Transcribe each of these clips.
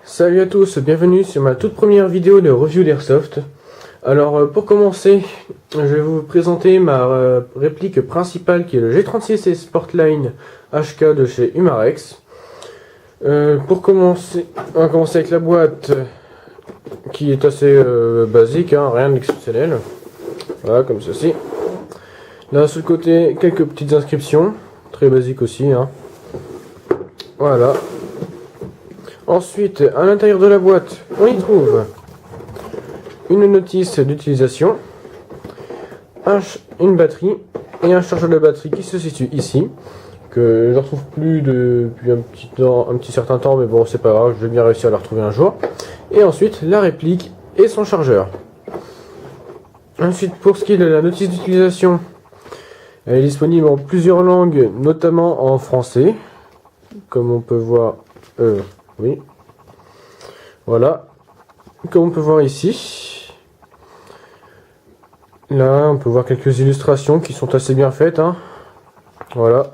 Salut à tous, bienvenue sur ma toute première vidéo de review d'Airsoft. Alors pour commencer, je vais vous présenter ma réplique principale qui est le G36 Sportline HK de chez Umarex. Pour commencer, on va commencer avec la boîte qui est assez basique, hein, rien d'exceptionnel. Voilà, comme ceci. Là sur le côté, quelques petites inscriptions, très basiques aussi. Hein. Voilà. Ensuite, à l'intérieur de la boîte, on y trouve une notice d'utilisation, une batterie et un chargeur de batterie qui se situe ici, que je ne retrouve plus depuis un petit certain temps, mais bon, c'est pas grave, je vais bien réussir à le retrouver un jour. Et ensuite, la réplique et son chargeur. Ensuite, pour ce qui est de la notice d'utilisation, elle est disponible en plusieurs langues, notamment en français, comme on peut voir. Oui. Voilà. Comme on peut voir ici. Là, on peut voir quelques illustrations qui sont assez bien faites. Hein. Voilà.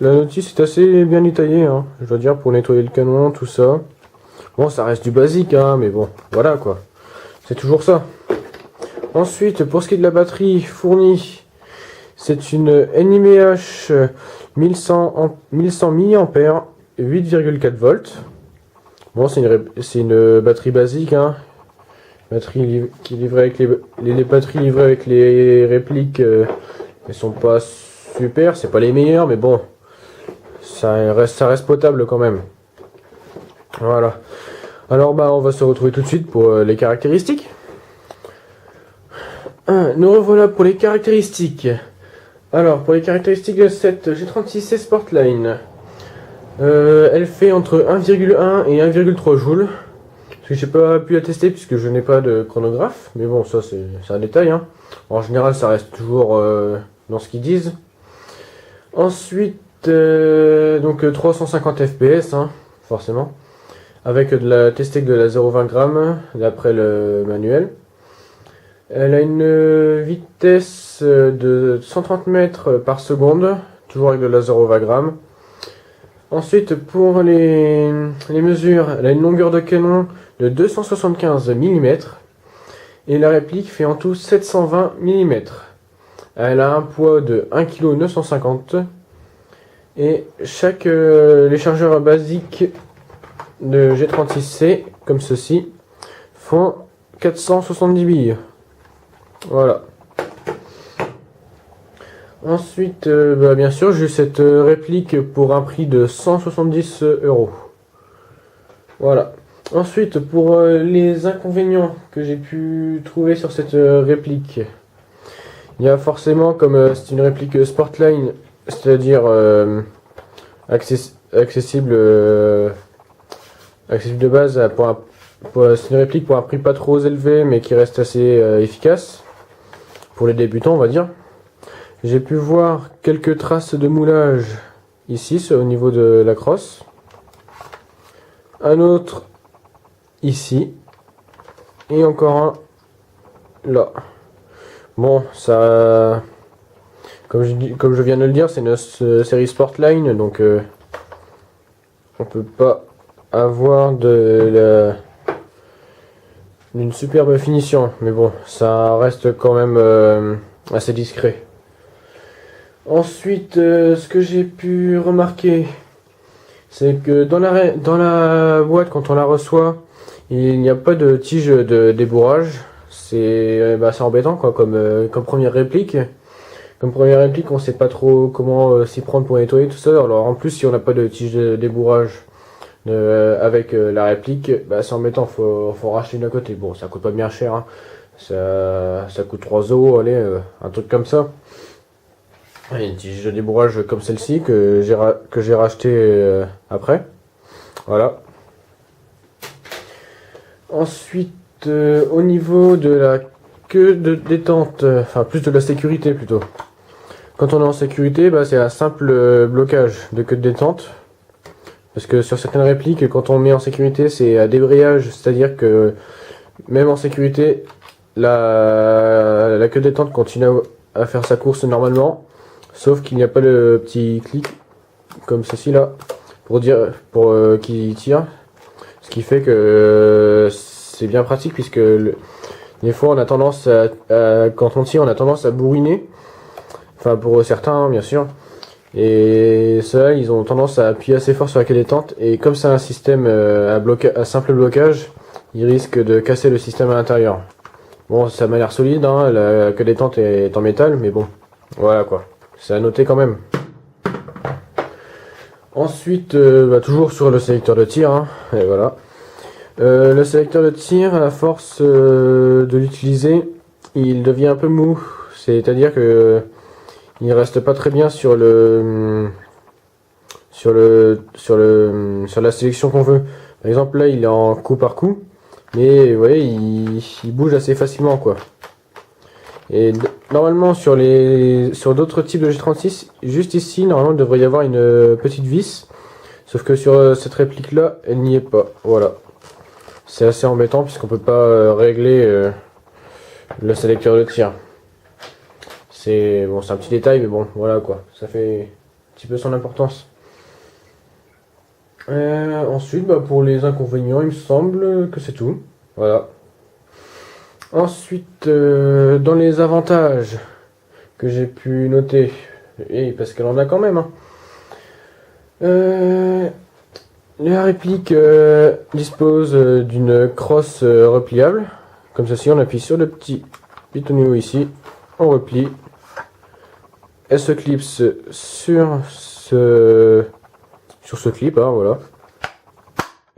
La notice est assez bien détaillée. Hein. Je dois dire, pour nettoyer le canon, tout ça. Bon, ça reste du basique, hein, mais bon, voilà quoi. C'est toujours ça. Ensuite, pour ce qui est de la batterie fournie, c'est une NiMH 1100 mAh. 8,4 volts. Bon, c'est une batterie basique, hein. Batterie qui livrée avec les batteries livrées avec les répliques, elles sont pas super, c'est pas les meilleures, mais bon, ça reste potable quand même. Voilà. Alors on va se retrouver tout de suite pour les caractéristiques. Nous revoilà pour les caractéristiques. Alors pour les caractéristiques de cette G36 Sportline. Elle fait entre 1,1 et 1,3 joules. Parce que j'ai pas pu la tester puisque je n'ai pas de chronographe. Mais bon, ça c'est un détail. Hein. En général, ça reste toujours dans ce qu'ils disent. Ensuite, donc 350 fps, hein, forcément. Avec de la testée de la 0,20 g d'après le manuel. Elle a une vitesse de 130 mètres par seconde. Toujours avec de la 0,20 g. Ensuite, pour les mesures, elle a une longueur de canon de 275 mm et la réplique fait en tout 720 mm. Elle a un poids de 1,950 kg et les chargeurs basiques de G36C, comme ceci, font 470 billes. Voilà. Ensuite, bien sûr, j'ai cette réplique pour un prix de 170 €. Voilà. Ensuite, pour les inconvénients que j'ai pu trouver sur cette réplique, il y a forcément, comme c'est une réplique Sportline, c'est-à-dire accessible de base, c'est une réplique pour un prix pas trop élevé, mais qui reste assez efficace pour les débutants, on va dire. J'ai pu voir quelques traces de moulage ici, au niveau de la crosse. Un autre ici. Et encore un là. Bon, ça... Comme je viens de le dire, c'est une série Sportline, donc on peut pas avoir d'une superbe finition. Mais bon, ça reste quand même assez discret. Ensuite, ce que j'ai pu remarquer, c'est que dans la boîte, quand on la reçoit, il n'y a pas de tige de débourrage. C'est embêtant quoi, comme première réplique. Comme première réplique, on sait pas trop comment s'y prendre pour nettoyer tout ça. Alors en plus, si on n'a pas de tige de débourrage avec la réplique, c'est embêtant, faut racheter une à côté. Bon, ça coûte pas bien cher, hein. Ça coûte 3 €, allez, un truc comme ça. Il y a une tige de débourrage comme celle-ci que j'ai racheté après. Voilà. Ensuite, au niveau de la queue de détente, enfin plus de la sécurité plutôt. Quand on est en sécurité, c'est un simple blocage de queue de détente. Parce que sur certaines répliques, quand on met en sécurité, c'est à débrayage, c'est-à-dire que même en sécurité, la queue de détente continue à faire sa course normalement. Sauf qu'il n'y a pas le petit clic comme ceci là pour qui tire. qui fait que c'est bien pratique puisque des fois on a tendance quand on tire on a tendance à bourriner. Enfin pour certains bien sûr. Et ceux-là ils ont tendance à appuyer assez fort sur la queue détente et comme c'est un système à simple blocage, ils risquent de casser le système à l'intérieur. Bon ça m'a l'air solide hein, la queue détente est en métal mais bon voilà quoi, c'est à noter quand même. Ensuite toujours sur le sélecteur de tir hein, et voilà. Le sélecteur de tir, à force de l'utiliser, il devient un peu mou. C'est-à-dire que il reste pas très bien sur la sélection qu'on veut. Par exemple là, il est en coup par coup, mais vous voyez, il bouge assez facilement quoi. Et normalement sur d'autres types de G36, juste ici, normalement il devrait y avoir une petite vis. Sauf que sur cette réplique là, elle n'y est pas. Voilà. C'est assez embêtant puisqu'on peut pas régler le sélecteur de tir. C'est bon, c'est un petit détail, mais bon, voilà quoi. Ça fait un petit peu son importance. Ensuite, pour les inconvénients, il me semble que c'est tout. Voilà. Ensuite, dans les avantages que j'ai pu noter, et parce qu'elle en a quand même. Hein. La réplique dispose d'une crosse repliable. Comme ceci, on appuie sur le petit pitonnier ici, on replie. Elle se clipse sur ce clip, hein, voilà.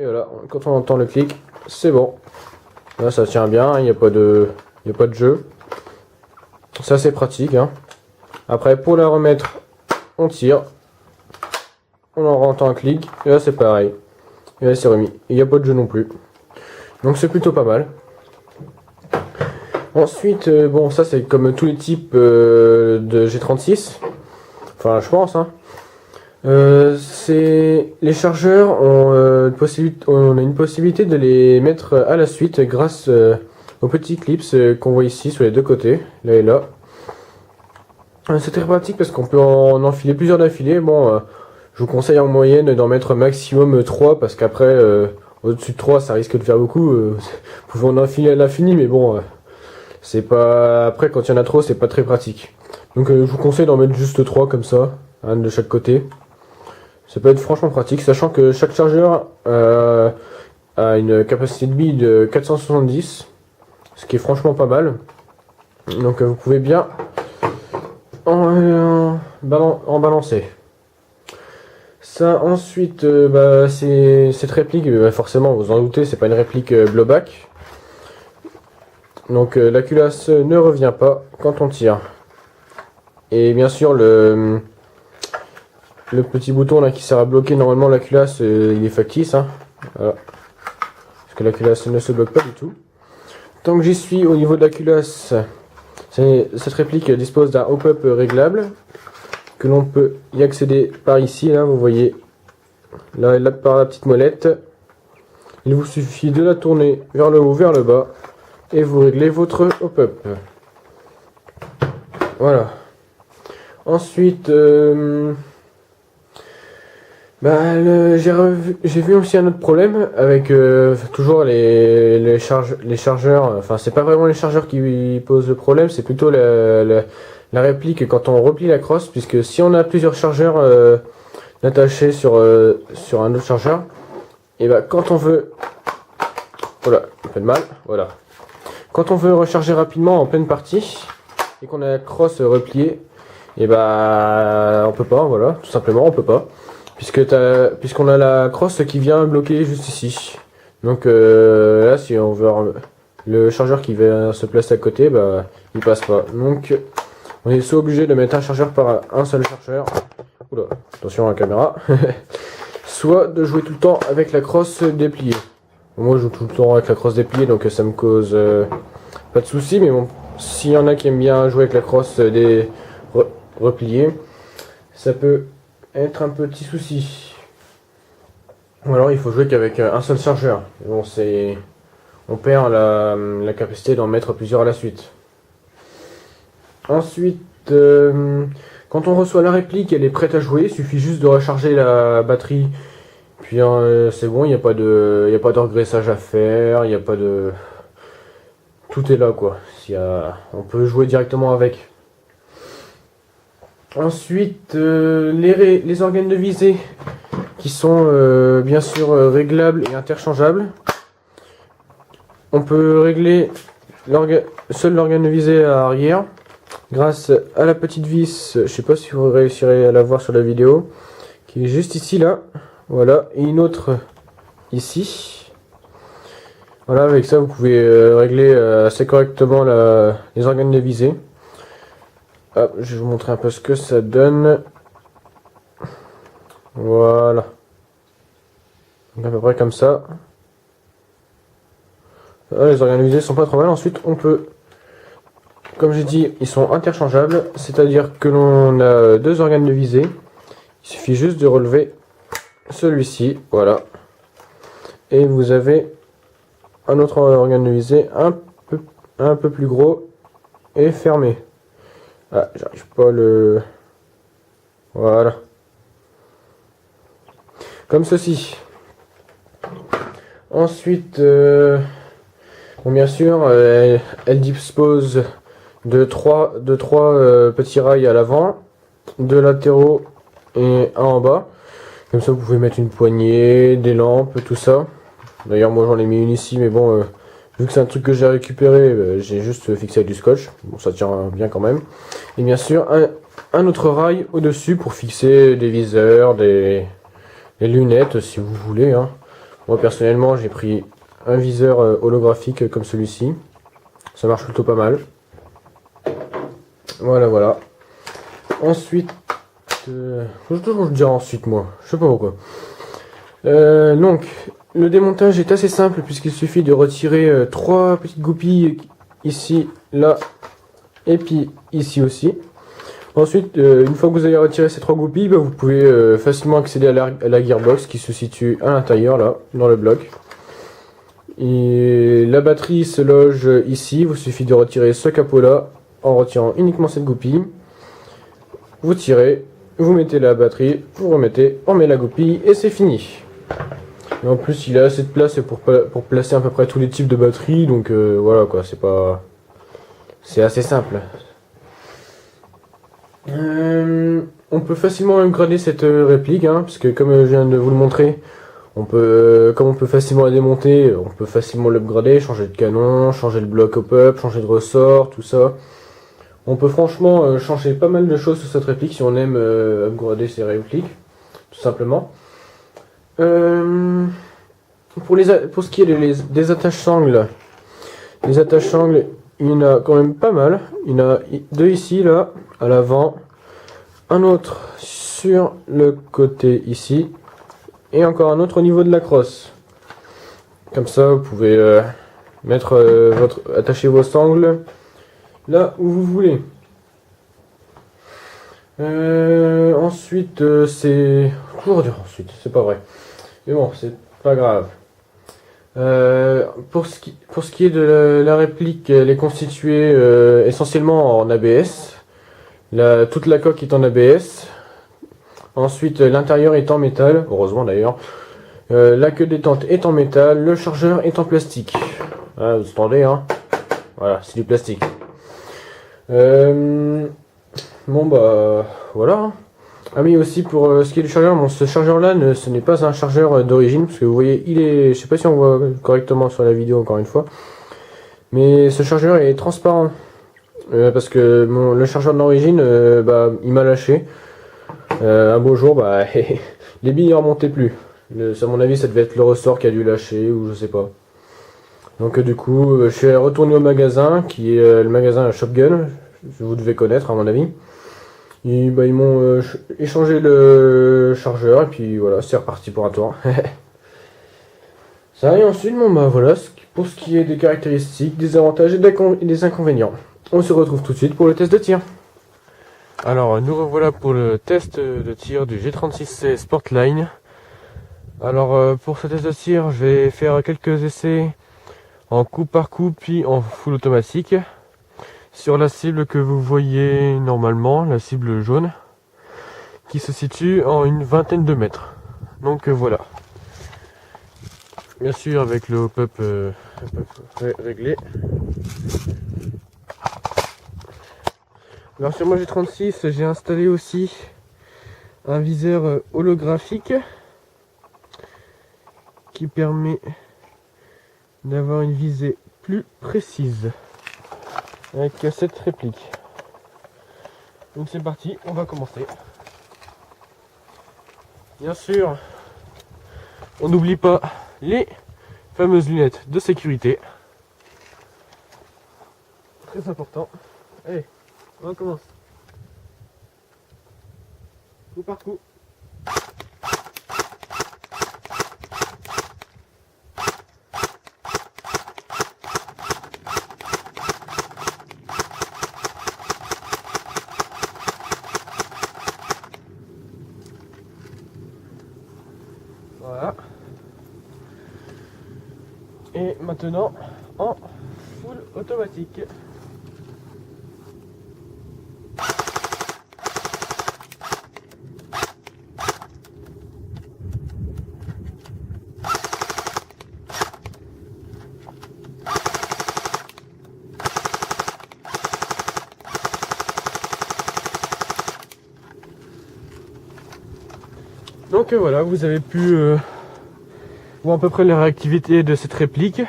Et voilà, quand on entend le clic, c'est bon. Là, ça tient bien, il n'y a pas de jeu. C'est assez pratique. Hein. Après, pour la remettre, on tire. On en entend un clic, et là c'est pareil. Et là c'est remis. Il n'y a pas de jeu non plus. Donc c'est plutôt pas mal. Ensuite, bon ça c'est comme tous les types de G36. Enfin je pense. Hein. Les chargeurs ont on a une possibilité de les mettre à la suite grâce aux petits clips qu'on voit ici sur les deux côtés, là et là. C'est très pratique parce qu'on peut en enfiler plusieurs d'affilée. Bon, je vous conseille en moyenne d'en mettre maximum 3 parce qu'après, au-dessus de 3, ça risque de faire beaucoup. Vous pouvez en enfiler à l'infini, mais bon, c'est pas. Après, quand il y en a trop, c'est pas très pratique. Donc, je vous conseille d'en mettre juste 3 comme ça, un de chaque côté. Ça peut être franchement pratique, sachant que chaque chargeur a une capacité de bille de 470, ce qui est franchement pas mal. Donc, vous pouvez bien en balancer. Ça ensuite, c'est cette réplique, forcément vous en doutez, c'est pas une réplique blowback. Donc la culasse ne revient pas quand on tire. Et bien sûr le petit bouton là qui sert à bloquer normalement la culasse, il est factice. Hein. Voilà. Parce que la culasse ne se bloque pas du tout. Tant que j'y suis au niveau de la culasse, cette réplique dispose d'un hop-up réglable. Que l'on peut y accéder par ici, là vous voyez, là par la petite molette. Il vous suffit de la tourner vers le haut, vers le bas, et vous réglez votre hop-up. Voilà. Ensuite, j'ai vu aussi un autre problème avec toujours les chargeurs. Enfin, c'est pas vraiment les chargeurs qui posent le problème, c'est plutôt la réplique quand on replie la crosse, puisque si on a plusieurs chargeurs attachés sur un autre chargeur, et quand on veut, voilà, un peu de mal, voilà, quand on veut recharger rapidement en pleine partie et qu'on a la crosse repliée, et on peut pas, voilà, tout simplement on peut pas, puisqu'on a la crosse qui vient bloquer juste ici. Donc là, si on veut le chargeur qui va se placer à côté, il passe pas. Donc on est soit obligé de mettre un chargeur par un seul chargeur. Oula, attention à la caméra. Soit de jouer tout le temps avec la crosse dépliée. Bon, moi je joue tout le temps avec la crosse dépliée, donc ça me cause pas de soucis. Mais bon, s'il y en a qui aiment bien jouer avec la crosse repliée, ça peut être un petit souci. Ou alors il faut jouer qu'avec un seul chargeur. Bon, on perd la capacité d'en mettre plusieurs à la suite. Ensuite, quand on reçoit la réplique, elle est prête à jouer. Il suffit juste de recharger la batterie, Puis c'est bon, il n'y a pas de regraissage à faire, il n'y a pas de... Tout est là quoi. On peut jouer directement avec. Ensuite, les organes de visée qui sont bien sûr réglables et interchangeables. On peut régler seul l'organe de visée à arrière grâce à la petite vis, je sais pas si vous réussirez à la voir sur la vidéo, qui est juste ici là, voilà, et une autre ici. Voilà, avec ça vous pouvez régler assez correctement les organes de visée. Hop, je vais vous montrer un peu ce que ça donne. Voilà. Donc à peu près comme ça. Les organes de visée sont pas trop mal. Ensuite, on peut, comme j'ai dit, ils sont interchangeables, c'est-à-dire que l'on a deux organes de visée. Il suffit juste de relever celui-ci, voilà. Et vous avez un autre organe de visée un peu plus gros et fermé. Ah, j'arrive pas à le... Voilà. Comme ceci. Ensuite, bon, bien sûr, elle dispose de trois petits rails à l'avant, deux latéraux et un en bas. Comme ça, vous pouvez mettre une poignée, des lampes, tout ça. D'ailleurs, moi j'en ai mis une ici, mais bon, vu que c'est un truc que j'ai récupéré, j'ai juste fixé avec du scotch. Bon, ça tient bien quand même. Et bien sûr, un autre rail au-dessus pour fixer des viseurs, des lunettes, si vous voulez. Hein. Moi, personnellement, j'ai pris un viseur holographique comme celui-ci. Ça marche plutôt pas mal. Voilà, voilà. Ensuite, faut toujours dire ensuite, moi. Je sais pas pourquoi. Donc, le démontage est assez simple puisqu'il suffit de retirer trois petites goupilles ici, là, et puis ici aussi. Ensuite, une fois que vous avez retiré ces trois goupilles, vous pouvez facilement accéder à la gearbox qui se situe à l'intérieur, là, dans le bloc. Et la batterie se loge ici. Il vous suffit de retirer ce capot-là en retirant uniquement cette goupille. Vous tirez, vous mettez la batterie, vous remettez, on met la goupille et c'est fini. Et en plus, il a assez de place pour placer à peu près tous les types de batteries, donc voilà quoi, c'est assez simple. On peut facilement upgrader cette réplique, hein, parce que comme je viens de vous le montrer, comme on peut facilement la démonter, on peut facilement l'upgrader, changer de canon, changer le bloc hop-up, changer de ressort, tout ça. On peut franchement changer pas mal de choses sur cette réplique si on aime upgrader ces répliques, tout simplement. Pour ce qui est des attaches-sangles, les attaches-sangles, il y en a quand même pas mal. Il y en a deux ici, là, à l'avant, un autre sur le côté ici, et encore un autre au niveau de la crosse. Comme ça, vous pouvez attacher vos sangles là où vous voulez. Ensuite, c'est toujours dur. Ensuite, c'est pas vrai. Mais bon, c'est pas grave. Pour ce qui est de la réplique, elle est constituée essentiellement en ABS. Toute la coque est en ABS. Ensuite, l'intérieur est en métal, heureusement d'ailleurs. La queue détente est en métal, le chargeur est en plastique. Ah, vous entendez, hein? Voilà, c'est du plastique. Bon bah voilà. Ah oui, aussi pour ce qui est du chargeur, bon, ce chargeur là ce n'est pas un chargeur d'origine, parce que vous voyez, je sais pas si on voit correctement sur la vidéo encore une fois, mais ce chargeur est transparent, parce que le chargeur d'origine, il m'a lâché. Un beau jour, les billes ne remontaient plus. À mon avis, ça devait être le ressort qui a dû lâcher, ou je sais pas. Donc du coup, je suis retourné au magasin, qui est le magasin Shopgun, vous devez connaître à mon avis. Et, ils m'ont échangé le chargeur, et puis voilà, c'est reparti pour un tour. Ça, et ensuite, voilà, pour ce qui est des caractéristiques, des avantages et des inconvénients. On se retrouve tout de suite pour le test de tir. Alors, nous revoilà pour le test de tir du G36C Sportline. Alors, pour ce test de tir, je vais faire quelques essais en coup par coup, puis en full automatique. Sur la cible que vous voyez normalement, la cible jaune, qui se situe en une vingtaine de mètres. Donc voilà. Bien sûr avec le hop-up réglé. Alors sur moi G36 j'ai installé aussi un viseur holographique qui permet d'avoir une visée plus précise avec cette réplique. Donc c'est parti, on va commencer. Bien sûr, on n'oublie pas les fameuses lunettes de sécurité. Très important. Allez, on commence. Coup par coup. Voilà. Et maintenant en full automatique. Donc voilà, vous avez pu voir à peu près la réactivité de cette réplique.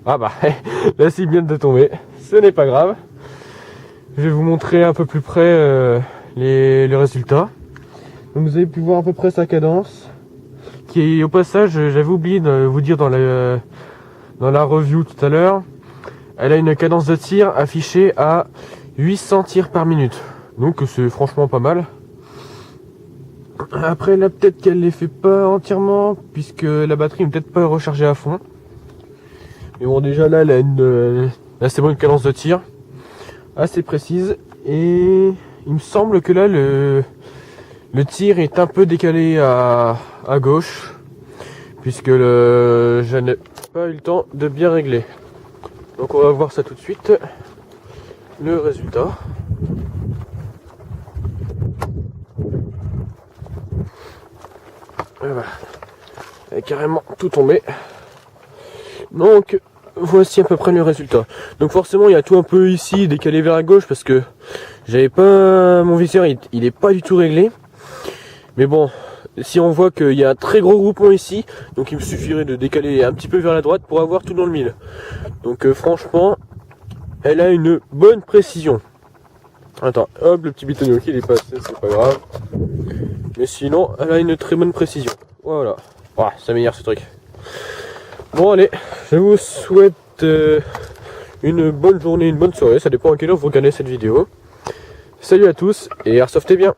Ah bah, là c'est bien de tomber, ce n'est pas grave. Je vais vous montrer un peu plus près les résultats. Donc vous avez pu voir à peu près sa cadence. Qui est, au passage, j'avais oublié de vous dire dans la review tout à l'heure, elle a une cadence de tir affichée à 800 tirs par minute. Donc c'est franchement pas mal. Après là peut-être qu'elle les fait pas entièrement puisque la batterie n'est peut-être pas rechargée à fond. Mais bon déjà là elle a une assez bonne cadence de tir, assez précise, et il me semble que là le tir est un peu décalé à gauche puisque je n'ai pas eu le temps de bien régler. Donc on va voir ça tout de suite, le résultat. Voilà. Elle est carrément tout tombé. Donc voici à peu près le résultat. Donc forcément il y a tout un peu ici décalé vers la gauche parce que j'avais pas mon viseur, il est pas du tout réglé. Mais bon, si on voit qu'il y a un très gros groupement ici, donc il me suffirait de décaler un petit peu vers la droite pour avoir tout dans le mille. Donc franchement, elle a une bonne précision. Attends, hop, le petit bitonio qui est passé, c'est pas grave. Mais sinon, elle a une très bonne précision. Voilà. Ah, ça m'énerve ce truc. Bon allez, je vous souhaite une bonne journée, une bonne soirée. Ça dépend à quelle heure vous regardez cette vidéo. Salut à tous et airsoftez bien.